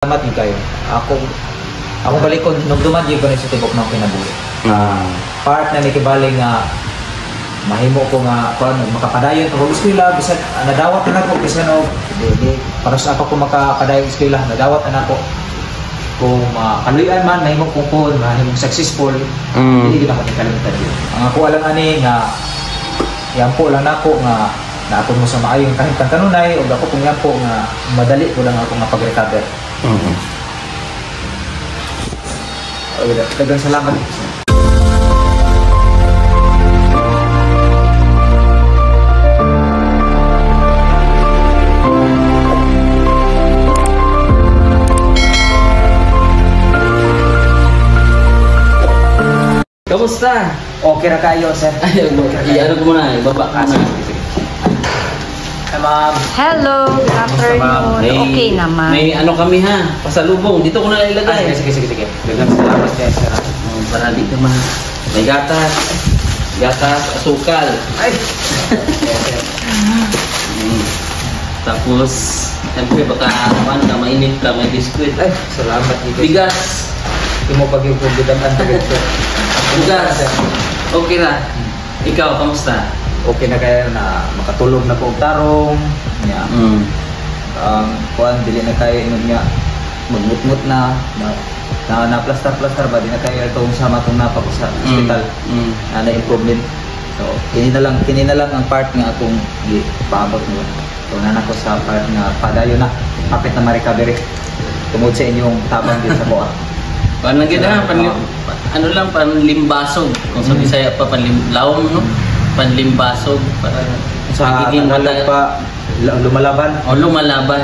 Salamat din kayo. Ako balikon nung dumadyo ko na sa tibok ng kinabuhi. Part na nakibaling nga mahimo ko nga kuan makapadayon ko eskwela bisan nadawat na ako bisan di para sa ako makapadayon eskwela nadawat na ako. Kung kaluyan man mahimo ko kon mahimo successful hindi kita makikalimutan yun. Ang ako alam ani nga yampo lang nako nga naapod mo sa maayong kahit kanunay o ako kung yampo nga madali ko lang ako nga pag-recover. Dagang salamat. Kamusta? Okay ra kayo, sir. Ano ko muna, ibaba ka na. Ma'am. Hello, good afternoon. Okay naman. May ano kami ha, pasalubong. Dito ko na ilagay. Sige. Dagang salamat kayo, sir. Para dito man. May gatas, asukal. Ay! Tapos, siyempre baka naman ka, mainit ka, may biskuit. Ay, salamat dito. Bigas. Hindi mo pag yung kubidaman tagad ko. Bigas. Okay na. Ikaw, kamusta? Okay na kayo na makatulog na po tarong. Nya. Kuan dili na kayo inon nga magmutmut na plaster ba di na kayo itong sama tong napa ko sa hospital. Na improvement. So kini na lang ang part nga akong gipaabot mo. So nana ko sa part nga padayon na kapit na ma-recovery. Tungod sa inyong tabang din sa buha. Paano gina? Ano lang, panlimbasog. Kung sa Bisaya pa, panlimlawm, no? Panlimbasog. Para sa Tagalog pa, lumalaban. O, lumalaban.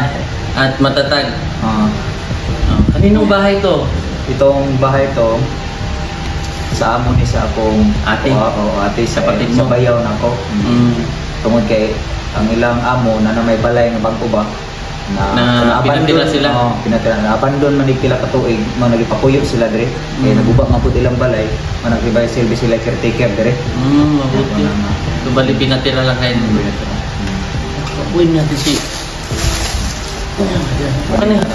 At matatag. Kaninong bahay to? Itong bahay to, sa amo ni sa akong ate. Ate sa kapatid sa mo. bayaw na ko. Tungod kay ang ilang amo na may balay nga bangko ba na pinatira sila. Pinatira na abandon man pila ka tuig, man nagipapuyo sila dire. Kay naguba man pud ilang balay, man nagbibay service sila caretaker dire. Mabuti. So bali pinatira lang kayo. Uy, natin si ano yan?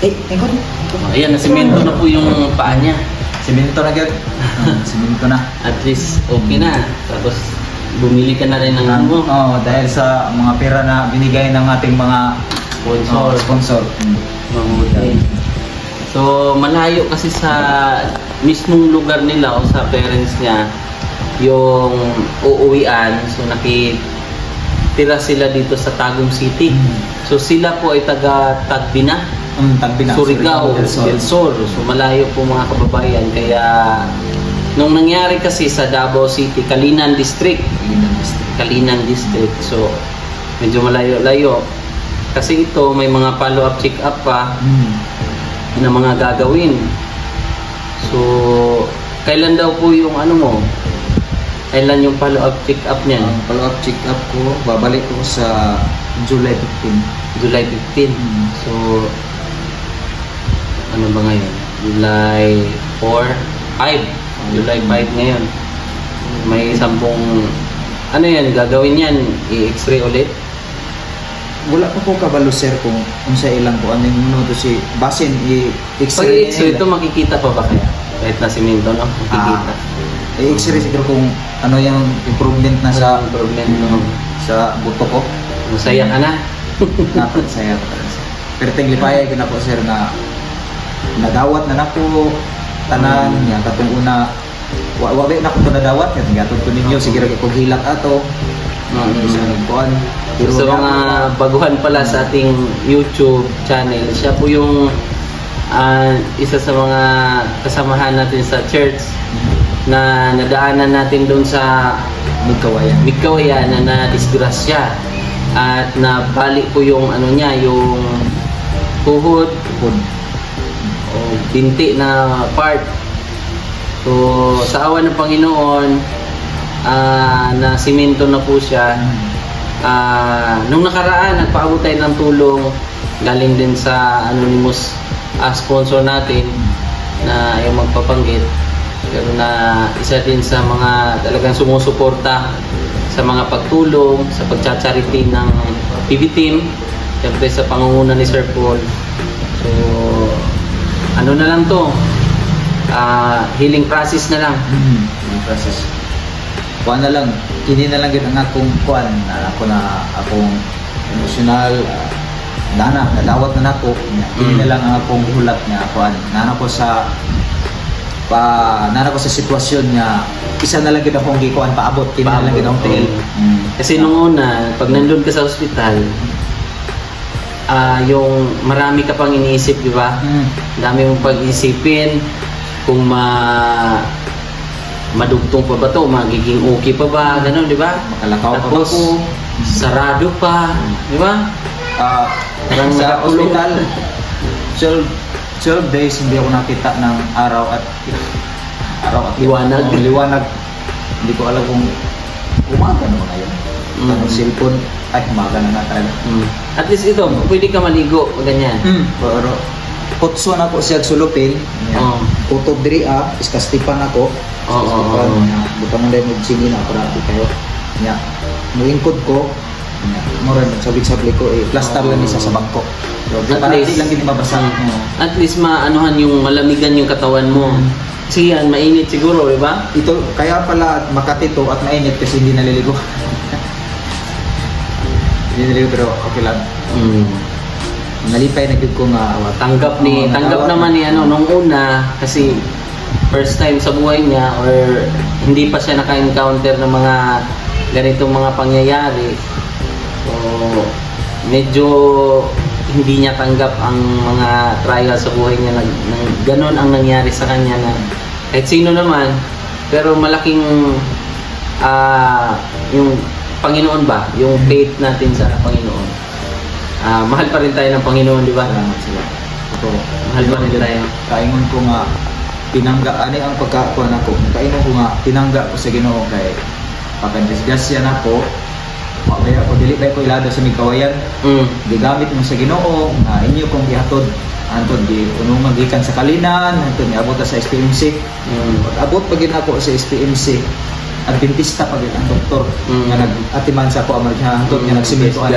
Tengok. Ayan, nasimento na po yung paa niya. Simento na gyud. Simento na. At least okay na. Tapos bumili ka na rin ng ano. Dahil sa mga pera na binigay ng ating mga sponsor. Mabuti. So malayo kasi sa mismong lugar nila o sa parents niya yung uuwian. So nakitira sila dito sa Tagum City. So sila po ay taga Tagbina. Tagbina. Surigao del Sur. So malayo po mga kababayan. Kaya nung nangyari kasi sa Davao City, Kalinan District. So medyo malayo-layo. Kasi ito may mga follow-up check-up pa na mga gagawin. So kailan daw po yung ano mo? Kailan yung follow-up check-up niyan? Ang follow-up check-up ko, babalik ko sa July 15. July 15. So ano ba ngayon? July 4, 5. July 5 ngayon. May 10 ano yan, gagawin yan? I-x-ray ulit? Wala pa po kabalo sir kung sa ilang ko ano yung to si basin i-x-ray. Pag-x-ray ito makikita pa ba kaya? Kahit na simento no? Makikita. I-x-ray siguro kung ano yung improvement na sa sa buto ko. Masaya ka na? Napasaya ko talaga sir. Pero tinglipaya ko na po sir na nadawat na po tanan niya katong una wabi na ko nadawat kaya gatod ko ninyo siguro kung hilak ato sa mga baguhan pala sa ating YouTube channel, siya po yung isa sa mga kasamahan natin sa church na nadaanan natin doon sa Migkawayan na na-disgrasya at nabali po yung ano niya, yung tuhod o binti na part. So sa awa ng Panginoon na simento na po siya. Nung nakaraan nagpaabot tayo ng tulong galing din sa anonymous sponsor natin na yung magpapanggit, pero na isa din sa mga talagang sumusuporta sa mga pagtulong sa pagcha-charity ng PB team, siyempre sa pangunguna ni Sir Paul. So ano na lang to, healing process na lang. Yung process. Kuan na lang, kini na lang gid ang akong kuan, akong emotional, nadawat na nako. Kini na lang ang akong hulat nga kuan. Nana ko sa sitwasyon nga isa na lang gid akong gikuan paabot, kini na lang gid akong tiil. Kasi nung una, pag nandun ka sa ospital, yung marami ka pang iniisip, di ba? Dami mong pag-isipin kung madugtong pa ba to, magiging okay pa ba, gano'n, di ba? Makalakaw pa Tapos, sarado pa, di ba? Parang sa ospital, 12 days hindi ako nakita ng araw at Liwanag. Liwanag. Hindi ko alam kung umaga na mga yun. Ang cellphone, ay umaga na nga talaga. At least ito, pwede ka maligo, ganyan. Pero putso na ako siya sulupin. Kutob diri iskastipan ako. Butang na rin magsini na para di kayo. Muingkod ko. Mura sabik-sablik ko plaster lang isa sa bangko. Para di lang gini mabasa. At least maanuhan yung malamigan yung katawan mo. Kasi yan, mainit siguro, di ba? Ito, kaya pala Makati to at mainit kasi hindi naliligo. Hindi naliligo pero okay lang. Nalipay na gid ko nga tanggap naman ni nung una kasi first time sa buhay niya or hindi pa siya naka-encounter ng mga ganitong mga pangyayari. So, medyo hindi niya tanggap ang mga trial sa buhay niya na ganon ang nangyari sa kanya na kahit sino naman, pero malaking yung Panginoon ba, yung faith natin sa Panginoon. Mahal pa rin tayo ng Panginoon, di ba? Salamat sila. Mahal pa rin tayo. Kaingon ko nga tinangga ani ang pagkakuan ako. Kaingon ko nga tinangga ko sa Ginoo kay pagkadisgrasya nako. Kaya ako dili ba ko ilado sa mikawayan. Gigamit mo sa Ginoo nga inyo kong gihatod antod di unong magikan sa kalinan antod niabot sa SPMC. Abot pagin ako sa SPMC. Adventista pagin ang doktor nga nag-atiman sa ako amarha antod nga nagsimituan.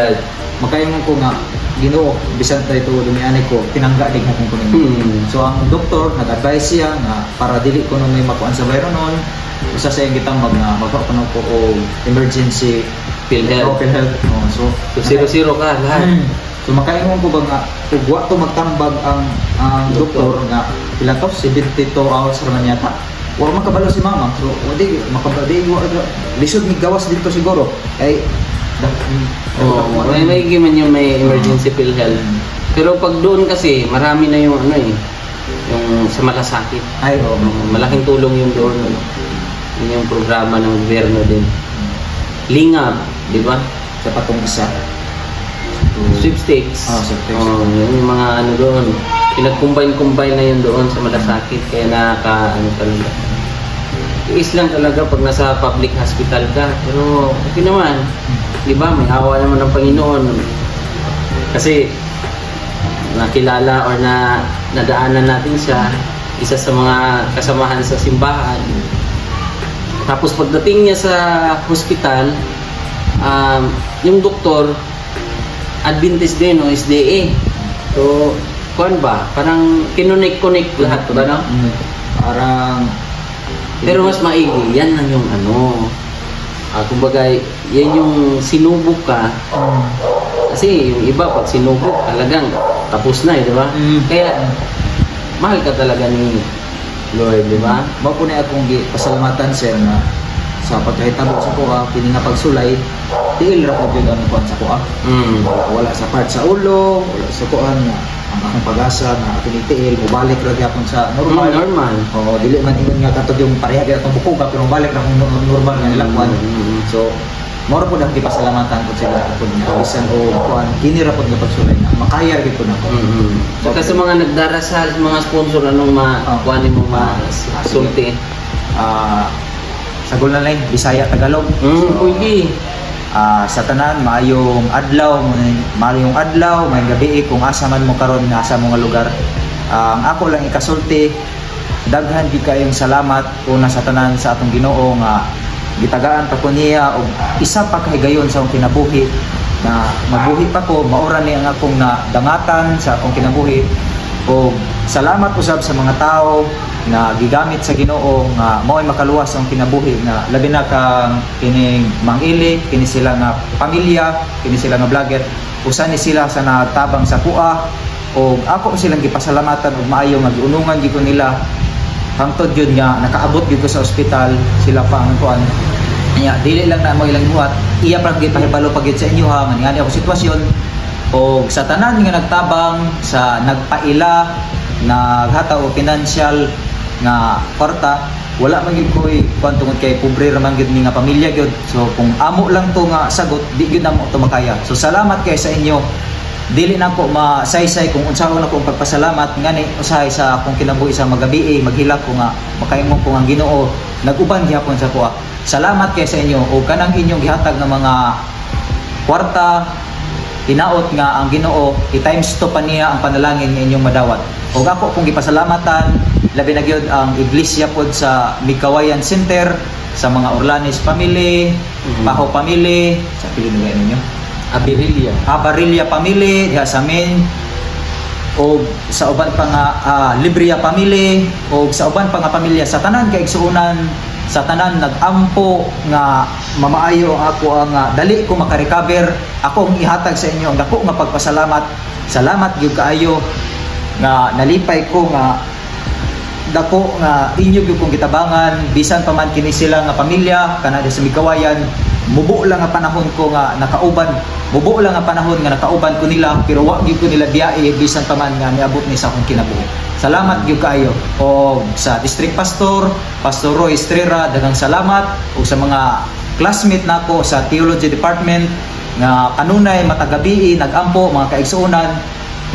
Makaingon ko nga Ginoo bisan tayo ito dumianay ko tinangga dig akong kunin. So ang doktor nag-advise siya nga para dili ko nung may makuan sa bayro noon usa sa iyang gitambag nga magpapanog ko o emergency PhilHealth. So 0-0 ka lahat. So makaingon ko ba nga ugwa to magtambag ang doktor nga pila to 72 hours ra man yata. Wa makabalo si mama. So wala makabadi lisod ni gawas dito siguro. Kay may giman yung may emergency PhilHealth. Pero pag doon kasi marami na yung yung sa malasakit. Malaking tulong yung doon. Yun yung programa ng gobyerno din. Lingap, di ba? Sa patong isa. Sweepstakes. Sweepstakes. Yung mga doon. Pinag-combine na yun doon sa malasakit. Kaya talaga. Tiis lang talaga pag nasa public hospital ka. Pero okay naman. Di ba? May awa naman ng Panginoon. Kasi nakilala or nadaanan natin siya. Isa sa mga kasamahan sa simbahan. Tapos pagdating niya sa hospital, yung doktor, Adventist din o SDA. So, kuan ba? Parang kinunik-kunik lahat ba, no? Parang pero mas maigi, yan lang yung kumbaga, yan yung sinubok ka. Kasi yung iba, pag sinubok, talagang tapos na di ba? Kaya, mahal ka talaga ni Lord, di ba? Mao po na akong pasalamatan sir na sa pagkahitabo sa kuha, kini nga pagsulay, tiil ra ko gyud ang kuan sa kuha. Wala sa part sa ulo, wala sa kuan ang akong pag-asa na tinitiil, mubalik ra gyapon sa normal. Dili man ingon nga katod yung pareha gyud atong buko pero mubalik ra kung normal nga ilang kuan. So moro po dang gipasalamatan ko sila kun bisan o kuan kini ra pod nga pagsulay na makaya gyud ko nako. Saka sa mga nagdarasal, mga sponsor anong kuanin mo masulti? Sa Golden Line, Bisaya, Tagalog. Pwede. Sa tanan, maayong adlaw, may gabi kung asa man mo karon nga asa mo nga lugar. Ang ako lang ikasulti, daghan gyud kayong salamat una sa tanan sa atong Ginoo nga gitagaan pa ko niya og isa pa ka higayon sa akong kinabuhi na mabuhi pa ko maura ni ang akong na dangatan sa akong kinabuhi o salamat usab sa mga tao na gigamit sa Ginoo nga mao'y makaluwas ang kinabuhi nga labi na kang kining mangili, kini sila nga pamilya, kini sila nga vlogger, usa ni sila sa natabang sa kuha o ako silang gipasalamatan og maayo nga giunungan gyud ko nila hangtod yun nga nakaabot gyud ko sa ospital sila pa ang kuan nya dili lang na mo ilang buhat iya pa gipahibalo pag sa inyo ha nga ako sitwasyon o sa tanan nga nagtabang sa nagpaila naghataw og financial nga kwarta wala man gyud koy kuan tungod kay pobre ra man gyud ni nga pamilya gyud so kung amo lang to nga sagot di gyud namo to makaya so salamat kay sa inyo dili na ko masaysay kung unsaon akong pagpasalamat ngani usahay sa akong kinabuhi sa magabi maghilak ko nga makaimong ko nga Ginoo naguban gyapon sa kuha salamat kay sa inyo o kanang inyong gihatag nga mga kwarta hinaot nga ang Ginoo i-times 2 pa niya ang panalangin nga inyong madawat o ako kung gipasalamatan labi na gyud ang iglesia pod sa Mikawayan Center sa mga Orlanes family Baho family sa pilinugay ninyo Abarilya family diha sa amin o sa uban pa nga Libria family o sa uban pa nga pamilya sa tanan kay igsuunan sa tanan nagampo nga mamaayo ang ako ang dali ko makarecover ako ang ihatag sa inyo ang dako nga pagpasalamat salamat gyud kaayo nga nalipay ko nga dako nga inyo gyud kong gitabangan bisan pa man kini sila nga pamilya kana sa Mikawayan mubo lang nga panahon ko nga nakauban mubo lang nga panahon nga nakauban ko nila pero wa gyud ko nila biyae bisan pa man nga niabot ni sa akong kinabuhi salamat gyud kaayo o sa district pastor Pastor Roy Estrera daghang salamat o sa mga classmate nako sa theology department nga kanunay matagabi nagampo mga kaigsuonan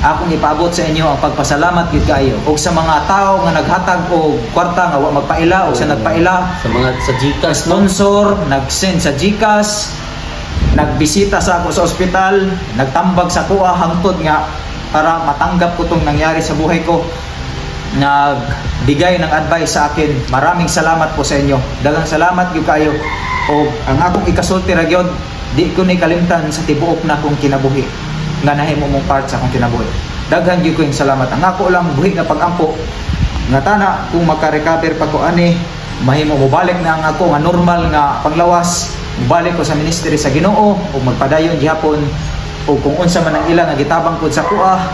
akong ipaabot sa inyo ang pagpasalamat gyud kaayo og sa mga tao nga naghatag og kwarta nga wa magpaila o sa nagpaila sa mga sa GCash sponsor nag-send sa GCash nagbisita sa ako sa ospital nagtambag sa kuha hangtod nga para matanggap ko tong nangyari sa buhay ko nagbigay ng advice sa akin maraming salamat po sa inyo daghang salamat gyud kaayo og ang akong ikasulti ra gyud di ko ni kalimtan sa tibuok na kong kinabuhi nga nahimo mong part sa akong kinabuhi daghan gyud ko yung salamat ang ako lang buhi nga pagampo nga tana kung makarecover pa ko ani mahimo mo balik na ang ako nga normal nga panglawas balik ko sa ministry sa Ginoo o magpadayon gihapon o kung unsa man ang ilang nga gitabang pod sa kuha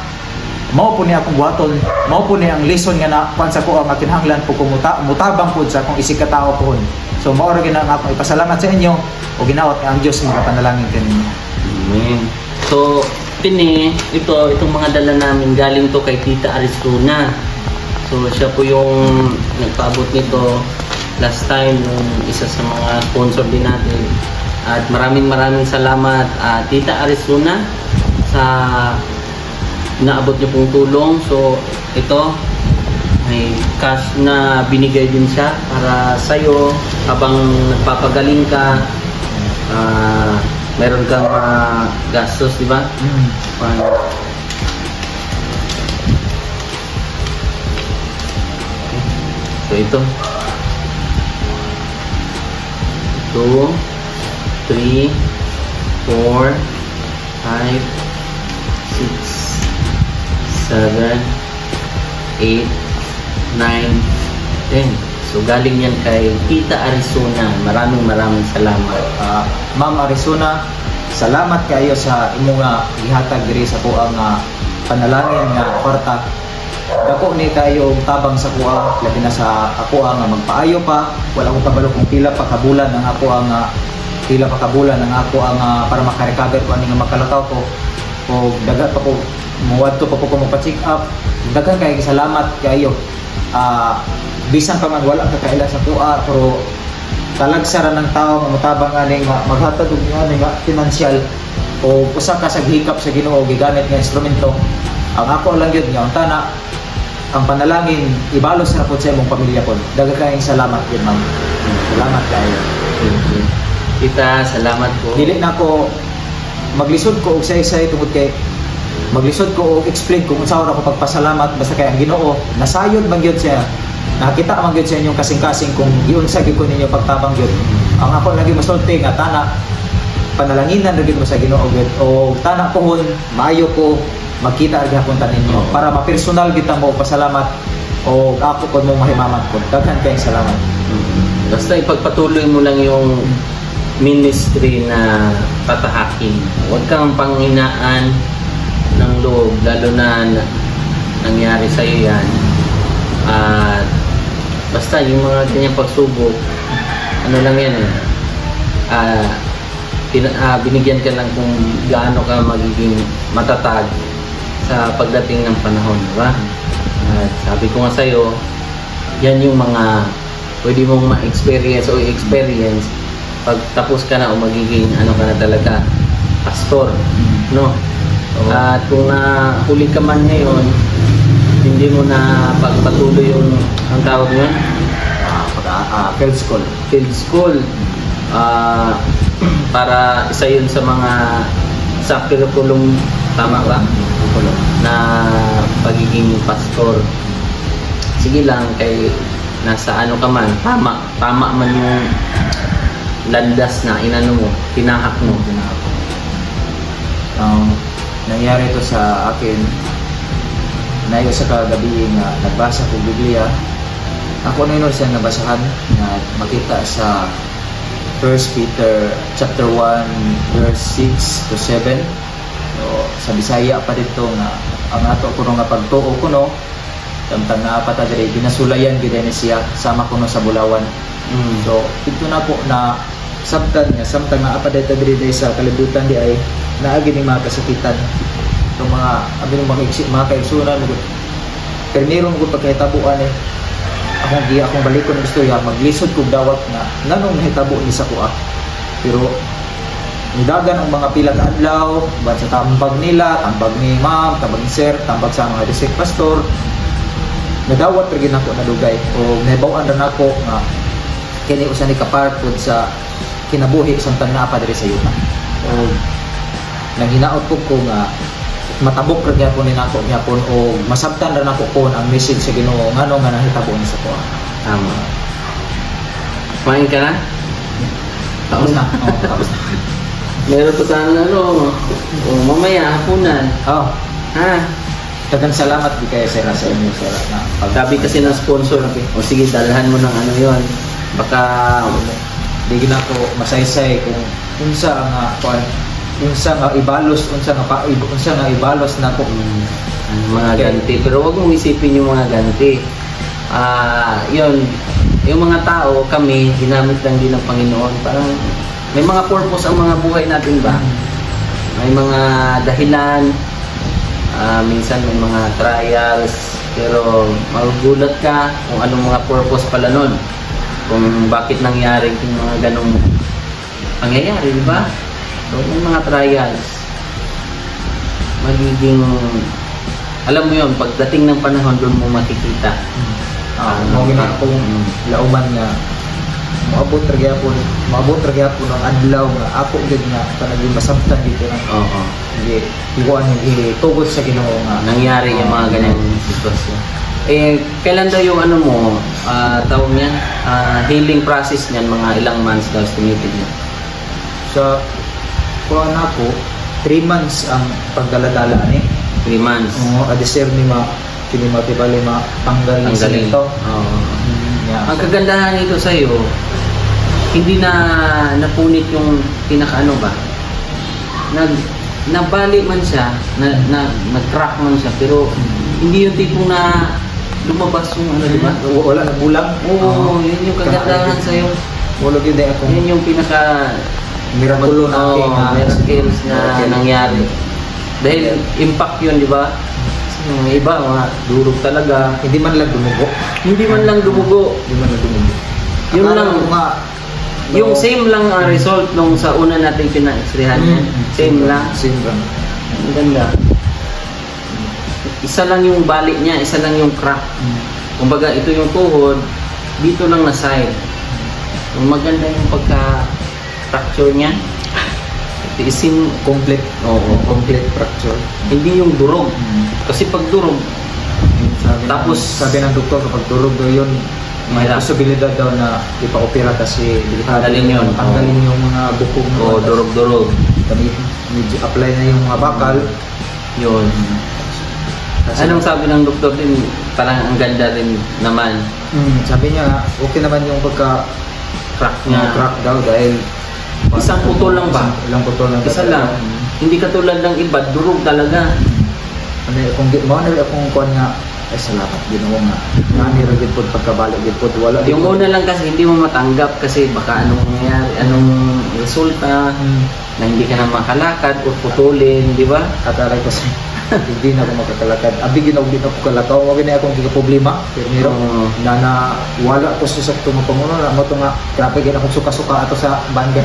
mao po ni akong buhaton mao po ni ang lesson nga na kuan sa kuha nga kinahanglan po ko mutabang pod sa akong isig ka tawo pohon so mao ra gyud ang ako ipasalamat sa inyo o ginaot ang Dios nga panalangin kaninyo amen so itong mga dala namin galing to kay Tita Arizona. So siya po yung nagpaabot nito last time nung isa sa mga sponsor din natin. At maraming salamat Tita Arizona sa naabot niyo pong tulong. So ito may cash na binigay din siya para sa'yo habang nagpapagaling ka. Meron kang gastos, di ba? So ito 2 3 4 5 6 7 8 9 10. So galing yan kay Tita Arizona. Maraming salamat. Ma'am Arizona, salamat kayo sa imong gihatag diri sa kuha nga panalangin nga kwarta. Dako ni kayo tabang sa kuha, labi na sa ako nga magpaayo pa. Wala ko kabalo kung pila pa kabulan ang ako ang para makarecover ko ani nga makalakaw ko. O dagat pa ko muwadto pa ko magpa-check up. Daghang kay salamat kayo. Bisan pa man wala ka kaila sa kuha pero talagsaran ng tao nga motabang ani nga maghatag og ani nga financial o usa ka sa hikap sa Ginoo gigamit nga instrumento ang ako lang gyud nga tana ang panalangin ibalos ra pud sa imong pamilya pod daghang kayong salamat gyud ma'am salamat kayo Tita salamat po dili na ko maglisod ko og say-say tungod kay maglisod ko og explain kung unsa ra ko pagpasalamat basta kay ang Ginoo nasayod man gyud siya nakita man gyud sa inyong kasing-kasing kung giunsa gyud ko ninyo pagtabang gyud ang ako lagi masulti nga tana panalanginan ra gyud mo sa Ginoo gyud o tana pohon maayo ko magkita ag hapon ta ninyo Oo. para ma-personal kita mo pasalamat o ako pud mo mahimamat ko. Daghan kayong salamat. Basta ipagpatuloy mo lang yung ministry na tatahakin. Huwag kang panghinaan ng loob, lalo na nangyari sa iyo yan. At basta yung mga kanyang pagsubok, ano lang yan binigyan ka lang kung gaano ka magiging matatag sa pagdating ng panahon, di ba? At sabi ko nga sa'yo, yan yung mga pwede mong ma-experience o i-experience pag tapos ka na o magiging ano ka na talaga, pastor, no? Oo. At kung nahuli ka man ngayon, hindi mo na pagpatuloy yung ang tawag yun, Field school. field school, para isa yun sa mga sa curriculum, tama ba? Na pagiging pastor. Sige lang, kay nasa ano ka man, tama man yung landas na inano mo, tinahak mo. Nangyari to sa akin na sa kagabi nga nagbasa ko Biblia. Ako na yun siya nabasahan na makita sa 1 Peter chapter 1 verse 6 to 7. So, sa Bisaya pa dito nga ang ato ko nga pagtuo ko no tamtang na pata diri ginasulayan gid ni siya sama ko no sa Bulawan. So dito na po na sabtan nga samtang na apa dito diri sa kalibutan di ay naagi ni mga kasakitan. So mga abi mga kaigsunan pero meron ko pagkahitabuan akong balikon ng istorya maglisod kog dawat nga nganong nahitabo ni sa kuha. Pero nidagan ang mga pila ka adlaw ban sa tambag nila, tambag ni ma'am, tambag ni sir, tambag sa mga district pastor. Nadawat rin ako na dugay o nahibawan rin ako nga kini usa ni kapart pod sa kinabuhi samtang naa pa diri sa yuta. O nanghinaot ko nga matabok rin gyapon ni nako gyapon o masabtan rin ako kon ang message sa Ginoo ngano nga nahitabo ni sa kuha. Tama. Kumain ka na? Tapos na. Tapos na. Meron pa sana mamaya hapunan. Ha? Daghang salamat di kayo sir sa inyo sir na Sabi kasi ng sponsor, o sige, dalhan mo ng ano yon. Baka di na ko masaysay kung unsa nga unsa nga ibalos unsa nga ibalos nako mga ganti. Pero wag mong isipin yung mga ganti. Yun, yung mga tao, kami, ginamit lang din ng Panginoon. Parang may mga purpose ang mga buhay natin ba? May mga dahilan, minsan may mga trials, pero magugulat ka kung anong mga purpose pala nun. Kung bakit nangyari yung mga ganong pangyayari, di ba? So, may mga trials. Magiging, alam mo yun, pagdating ng panahon, doon mo makikita. mo gina akong lauman nga maabot ra gyapon ang adlaw nga ako gid nga kanang masabtan dito na. Oo. Hindi iguan itugod sa Ginoo nga Nangyari yung mga ganyan sitwasyon. Kailan daw yung ano mo, tawag niyan, healing process niyan, mga ilang months daw estimated niya? sa kuan ako 3 months ang pagdala-dala ni 3 months. adeser ni kini matibali tanggalin Tanggalin. ito. Ang kagandahan nito sa iyo, hindi na napunit yung pinakaano ba? Nabali man siya, nag-crack man siya, pero hindi yung tipong na lumabas yung ano, di ba? Wala na bulang. Oo, yun yung kagandahan sa iyo. Wala gyud ako. Yun yung pinaka mirakulo na miracles na nangyari. Dahil impact yun, di ba? Yung iba, mga durog talaga. Hindi man lang dumugo. Hindi man lang dumugo. Yun Akala lang. ko nga, Yung same lang ang result nung sa una nating pina-extrehan. Same lang. Same lang. Ang ganda. Isa lang yung bali niya, isa lang yung crack. Kumbaga, ito yung tuhod, dito lang na side. Yung maganda yung pagka-fracture niya. Tiisin, Complete. Complete fracture. hindi yung durog. Kasi pag durog, Sabi ng doktor kapag durog daw yun, may Mahirap. posibilidad daw na ipa-opera kasi Tanggalin yun. Tanggalin yung mga bukog o durog-durog. Kami apply na yung mga bakal, Yun. Anong sabi ng doktor din? Parang ang ganda rin naman. Sabi niya, okay naman yung Crack niya. crack daw dahil Isang putol lang ba? Ilang putol lang. Isa lang. Hindi katulad ng iba, durog talaga. Ano, kung mo na akong kuan nga, ay salamat Ginoo nga. Nani ra gid pod pagkabalik gid pod wala. Yung una lang kasi hindi mo matanggap kasi baka anong mangyayari, anong resulta na hindi ka na makalakad o putulin, di ba? Katalay ko sa hindi na ako makakalakad. Abi ginaw din ako kalakaw, wag na akong giga problema. Pero na wala ko sa sakto nga panguno na mo to nga grabe gid akong suka-suka ato sa banda.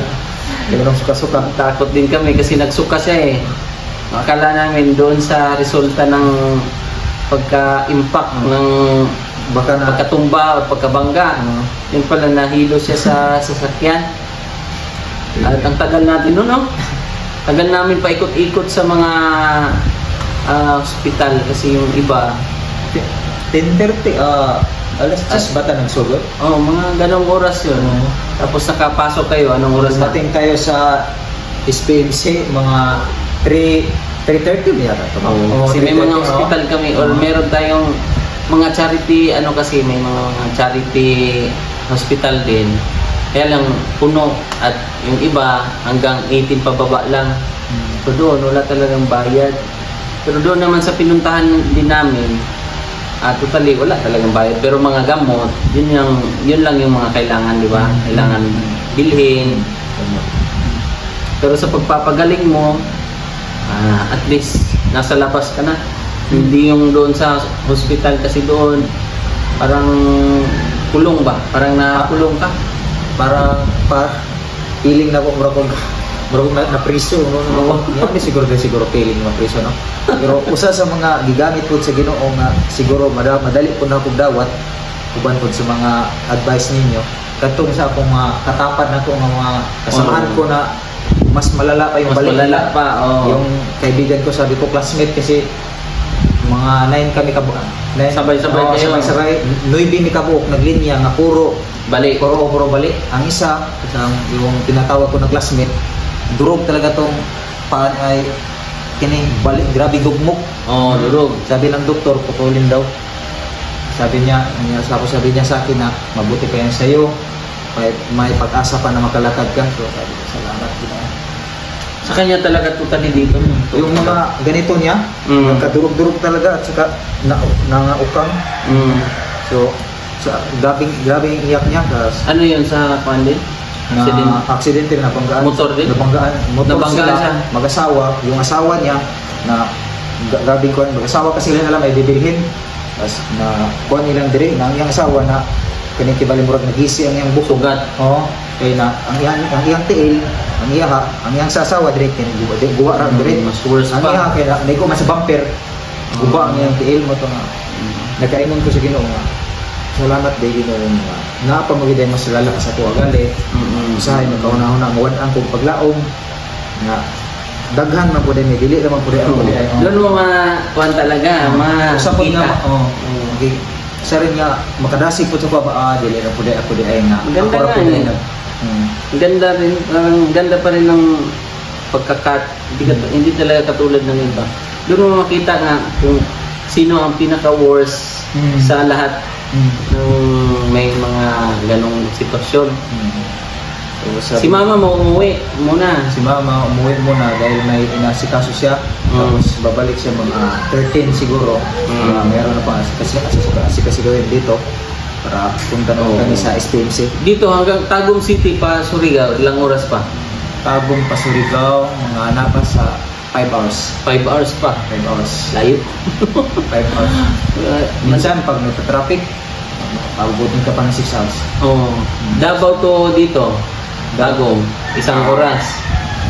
Di ba suka-suka? Takot din kami kasi nagsuka siya eh. Akala namin doon sa resulta ng pagka-impact ng baka na pagkatumba o pagkabangga. Yun pala nahilo siya sa sasakyan. At ang tagal natin noon, no? Tagal namin paikot-ikot sa mga hospital kasi yung iba 10:30 alas 10 bata ng sugod. Mga ganong oras yun. Tapos nakapasok kayo, anong oras na? Dating kayo sa SPMC mga 3:30 yata. Kasi may mga hospital kami or meron tayong mga charity, kasi may mga charity hospital din. Kaya lang puno at yung iba hanggang 18 pababa lang. So doon wala talagang bayad. Pero doon naman sa pinuntahan din namin, totally wala talagang bayad. Pero mga gamot, yun lang yung mga kailangan, di ba? Kailangan bilhin. Pero sa pagpapagaling mo, at least nasa labas ka na. Hindi yung doon sa hospital kasi doon parang kulong ba? Parang nakulong ka. Para feeling na ko bro na priso no. Yan siguro feeling na priso no. Pero usa sa mga gigamit pud sa Ginoo nga siguro madali pud na kog dawat uban pud sa mga advice ninyo kadtong sa akong katapad nako nga mga kasamahan ko na mas malala pa yung balik malala pa yung kaibigan ko sabi ko classmate kasi mga 9 kami kabuok. Sabay-sabay 9 mi kabuok naglinya nga puro balik. Ang isa yung tinatawag ko na classmate durog talaga tong paan ay kini balik grabe gugmok. Durog. Sabi ng doktor putulin daw. Sabi niya sa akin na mabuti pa yan sa iyo. May pag-asa pa na makalakad ka. So sabi ko salamat Ginoo. Sa kanya talaga totally dito. Yung mga ganito niya, nagkadurog-durog talaga at saka nangaukang. So, grabing iyak niya. Ano yun sa pandit? Aksidente na nabanggaan. Motor din? Nabanggaan siya. Mag-asawa. Yung asawa niya na grabing kuhan. Mag-asawa kasi nila may bibilhin. Tapos na kuhan nilang diri. Na ang iyang asawa na kanikibalimurag nagisi ang iyang buko. Sugat. Kaya na ang iyang tiil, ang iyang sasawa direct guwa ra direct. Mas worse ang pa. kaya may ko mas bumper. Guba ang iyang tiil mo to nga. Nagkaingon ko sa Ginoo nga. Salamat day Ginoo nga. Napamagiday mas lala ka sa tuwa gali. Usahay magkauna-una mo ang kong paglaom nga daghan man pud may dili naman pud ako ay. Doon mo kuan talaga, usapon nga sa rin nga makadasig po sa pabaa dili na pud ako di ay nga. Ganda nga. Ganda rin, ganda pa rin ng pagkakat. Hindi talaga katulad ng iba. Doon mo makita nga kung sino ang pinaka-worst sa lahat ng may mga ganong sitwasyon. So, si mama mo umuwi muna. Si mama umuwi muna dahil may inasikaso siya. Tapos babalik siya mga 13 siguro. Meron na pang asikasuhin dito para punta na kami sa SPMC. Dito hanggang Tagum City pa Surigao, ilang oras pa? Tagum pa Surigao, mga napa sa 5 hours. 5 hours pa? 5 hours. Layo? 5 hours. Minsan pag may traffic, pabubutin ka pa ng 6 hours. Davao to dito? Tagum, isang oras.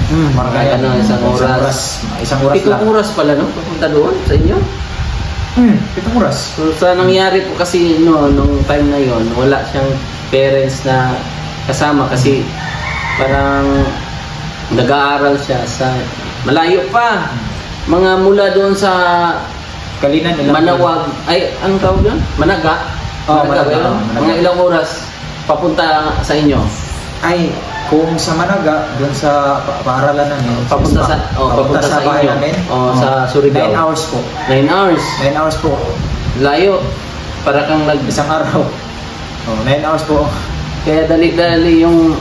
Isang oras. Isang oras 7 oras pala, no? Papunta doon sa inyo? 7 oras. So, sa nangyari po kasi nung time na yon, wala siyang parents na kasama kasi parang nag-aaral siya sa malayo pa. Mga mula doon sa Kalinan Manawag, ay anong tawag doon? Managa. Managa. Mga ilang oras papunta sa inyo? Ay Kung sa Managa, doon sa paaralan namin, Papunta sa bahay inyo. namin, Sa Surigao. 9 hours po. 9 hours. 9 hours po. Layo. Para kang Isang araw. 9 hours po. Kaya dali-dali yung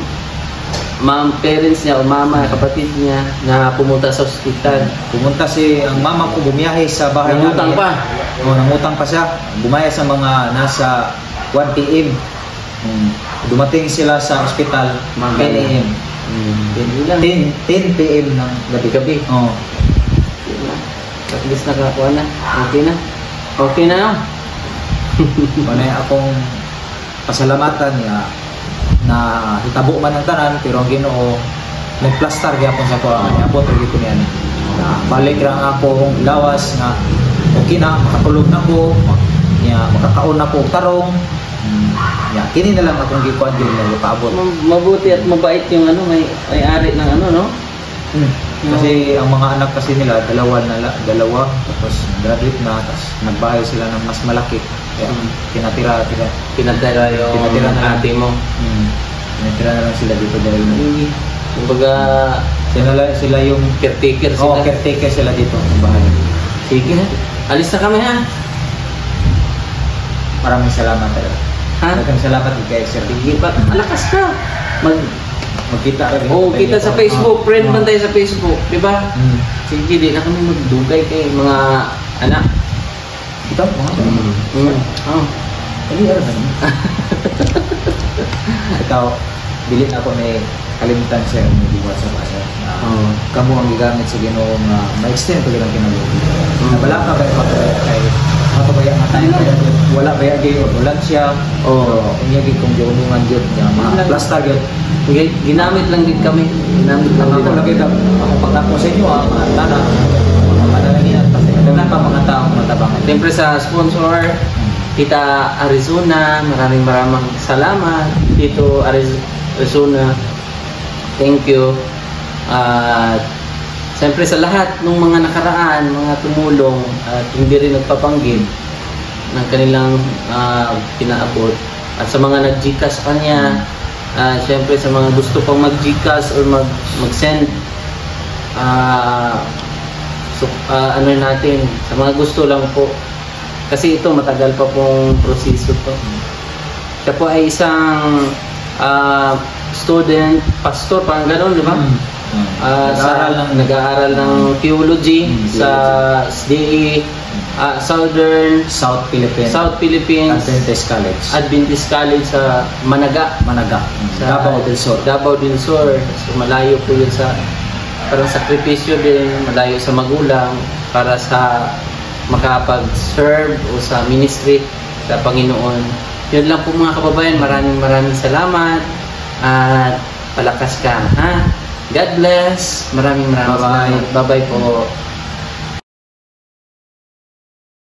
parents niya o mama, kapatid niya na pumunta sa ospital. Pumunta ang mama ko, bumiyahe sa bahay Nangutang namin. pa. Nangutang pa siya. Bumaya sa mga nasa 1 p.m. Dumating sila sa ospital 10 a.m. 10 p.m. ng Gabi-gabi. Oh. At least nakakuha na. Okay na. Okay na. Manay akong pasalamatan niya na hitabo man ang tanan, pero ang Ginoo nagplastar gyapon sa kuha niya abot ug ito niyan. Balik ra akong lawas na okay na, makatulog na ko, makakaon na ko og tarong. Kini na lang akong gikuan gyud na paabot. Mabuti at mabait yung may-ari ng no? Kasi ang mga anak kasi nila dalawa, tapos graduate na, tapos nagbahay sila ng mas malaki. Kaya pinatira yung Pinatira na ate mo. Pinatira na lang sila dito dahil Kumbaga, sila yung caretaker sila. caretaker sila dito ng bahay. Sige ha. Alis na kami ha. Maraming salamat talaga. Ha? Maraming salamat kay Sir. Sige pa. Malakas ka. Magkita ka Kita sa Facebook. Friend man tayo sa Facebook. Diba? Sige, di na kami magdugay kay mga anak. Ito, mga Hindi alam naman. Ikaw, dili ako may kalimutan siya yung dibuhat sa basa. Kamu ang gigamit sa Ginoo nga ma-extend ko lang kinabuhi. Wala ka ba kay matubaya nga tayo wala ba yung ulan siya o inyagin kong giunungan yun ma-plastar yun. Ginamit lang din kami. Ginamit lang din. Ako lagi na ako pagkako sa inyo mga tana mga panananian kasi na pa mga taong matabangan. Siyempre sa sponsor Tita Arizona, maraming salamat. Tito Arizona, thank you. At siyempre sa lahat ng mga nakaraan, mga tumulong at hindi rin nagpapanggib ng kanilang pinaabot. At sa mga nag-Gcash pa niya, siyempre sa mga gusto pang mag-Gcash or mag-send, natin, sa mga gusto lang po. Kasi ito matagal pa pong proseso to. Siya po ay isang student, pastor, parang gano'n, di ba? Nag-aaral ng theology sa SDA, South Philippines Adventist College sa Managa. Sa Davao del Sur. So, malayo po yun parang sakripisyo din, malayo sa magulang para sa makapag-serve o sa ministry sa Panginoon. Yun lang po mga kababayan, maraming salamat at palakas ka, ha? God bless. Maraming salamat. Bye-bye po.